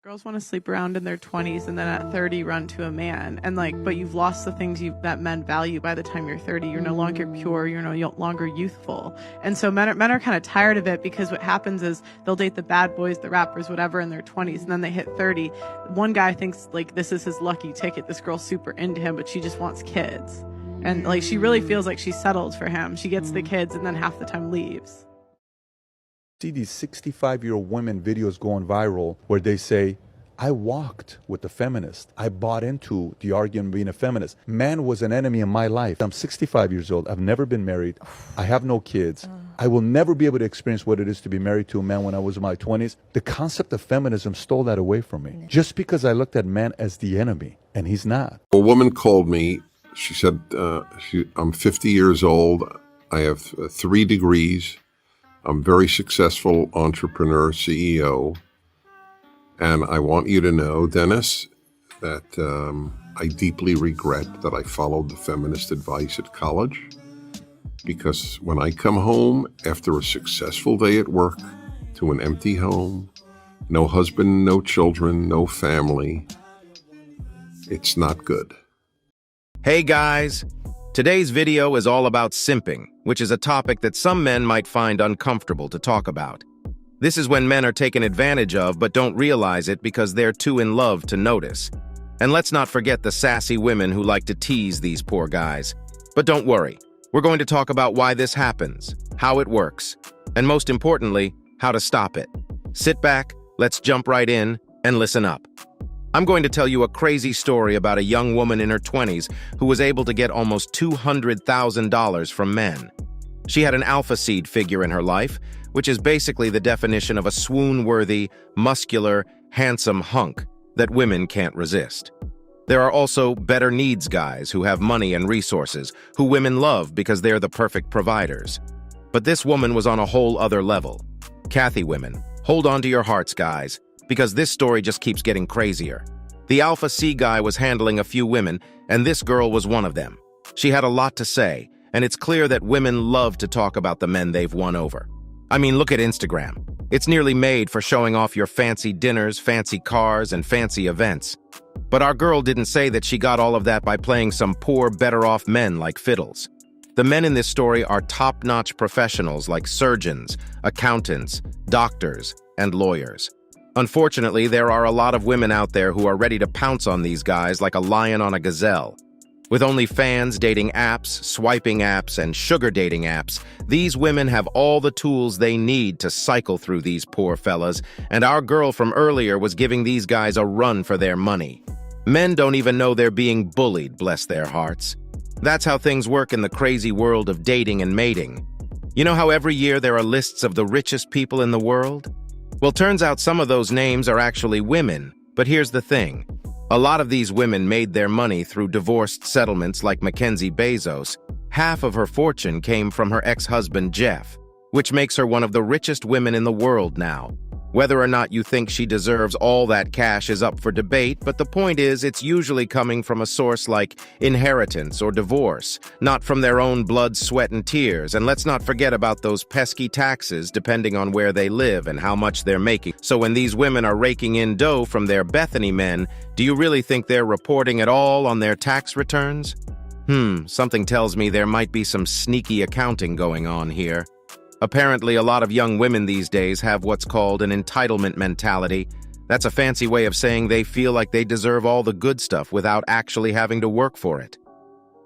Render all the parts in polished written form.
Girls want to sleep around in their 20s and then at 30 run to a man. And but you've lost the things that men value by the time you're 30. You're no longer pure. You're no longer youthful. And so men are kind of tired of it, because what happens is they'll date the bad boys, the rappers, whatever, in their 20s. And then they hit 30. One guy thinks this is his lucky ticket. This girl's super into him, but she just wants kids. And she really feels like she's settled for him. She gets the kids and then half the time leaves. See these 65-year-old women videos going viral where they say, I walked with the feminist. I bought into the argument of being a feminist. Man was an enemy in my life. I'm 65 years old. I've never been married. I have no kids. I will never be able to experience what it is to be married to a man when I was in my 20s. The concept of feminism stole that away from me. Just because I looked at man as the enemy, and he's not. A woman called me. She said, I'm 50 years old. I have 3 degrees. I'm a very successful entrepreneur, CEO, and I want you to know, Dennis, that I deeply regret that I followed the feminist advice at college, because when I come home after a successful day at work to an empty home, no husband, no children, no family, it's not good. Hey guys! Today's video is all about simping, which is a topic that some men might find uncomfortable to talk about. This is when men are taken advantage of but don't realize it because they're too in love to notice. And let's not forget the sassy women who like to tease these poor guys. But don't worry, we're going to talk about why this happens, how it works, and most importantly, how to stop it. Sit back, let's jump right in, and listen up. I'm going to tell you a crazy story about a young woman in her 20s who was able to get almost $200,000 from men. She had an alpha seed figure in her life, which is basically the definition of a swoon-worthy, muscular, handsome hunk that women can't resist. There are also better needs guys who have money and resources, who women love because they're the perfect providers. But this woman was on a whole other level. Kathy women, hold on to your hearts, guys, because this story just keeps getting crazier. The Alpha C guy was handling a few women, and this girl was one of them. She had a lot to say, and it's clear that women love to talk about the men they've won over. I mean, look at Instagram. It's nearly made for showing off your fancy dinners, fancy cars, and fancy events. But our girl didn't say that she got all of that by playing some poor, better-off men like fiddles. The men in this story are top-notch professionals like surgeons, accountants, doctors, and lawyers. Unfortunately, there are a lot of women out there who are ready to pounce on these guys like a lion on a gazelle. With OnlyFans, dating apps, swiping apps, and sugar dating apps, these women have all the tools they need to cycle through these poor fellas, and our girl from earlier was giving these guys a run for their money. Men don't even know they're being bullied, bless their hearts. That's how things work in the crazy world of dating and mating. You know how every year there are lists of the richest people in the world? Well, turns out some of those names are actually women, but here's the thing. A lot of these women made their money through divorced settlements like Mackenzie Bezos. Half of her fortune came from her ex-husband, Jeff, which makes her one of the richest women in the world now. Whether or not you think she deserves all that cash is up for debate, but the point is it's usually coming from a source like inheritance or divorce, not from their own blood, sweat, and tears. And let's not forget about those pesky taxes depending on where they live and how much they're making. So when these women are raking in dough from their Bethany men, do you really think they're reporting it all on their tax returns? Something tells me there might be some sneaky accounting going on here. Apparently, a lot of young women these days have what's called an entitlement mentality. That's a fancy way of saying they feel like they deserve all the good stuff without actually having to work for it.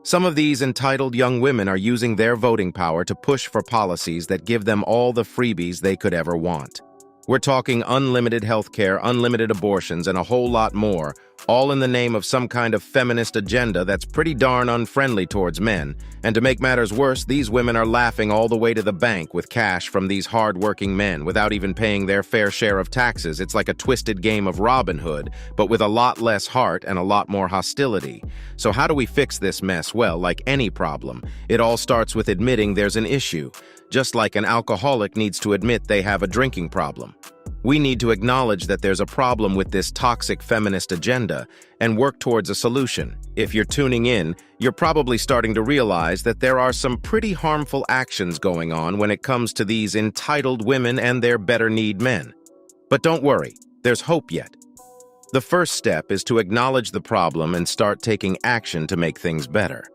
Some of these entitled young women are using their voting power to push for policies that give them all the freebies they could ever want. We're talking unlimited healthcare, unlimited abortions, and a whole lot more, all in the name of some kind of feminist agenda that's pretty darn unfriendly towards men. And to make matters worse, these women are laughing all the way to the bank with cash from these hard-working men without even paying their fair share of taxes. It's like a twisted game of Robin Hood, but with a lot less heart and a lot more hostility. So how do we fix this mess? Well, like any problem, it all starts with admitting there's an issue. Just like an alcoholic needs to admit they have a drinking problem. We need to acknowledge that there's a problem with this toxic feminist agenda and work towards a solution. If you're tuning in, you're probably starting to realize that there are some pretty harmful actions going on when it comes to these entitled women and their better need men. But don't worry, there's hope yet. The first step is to acknowledge the problem and start taking action to make things better.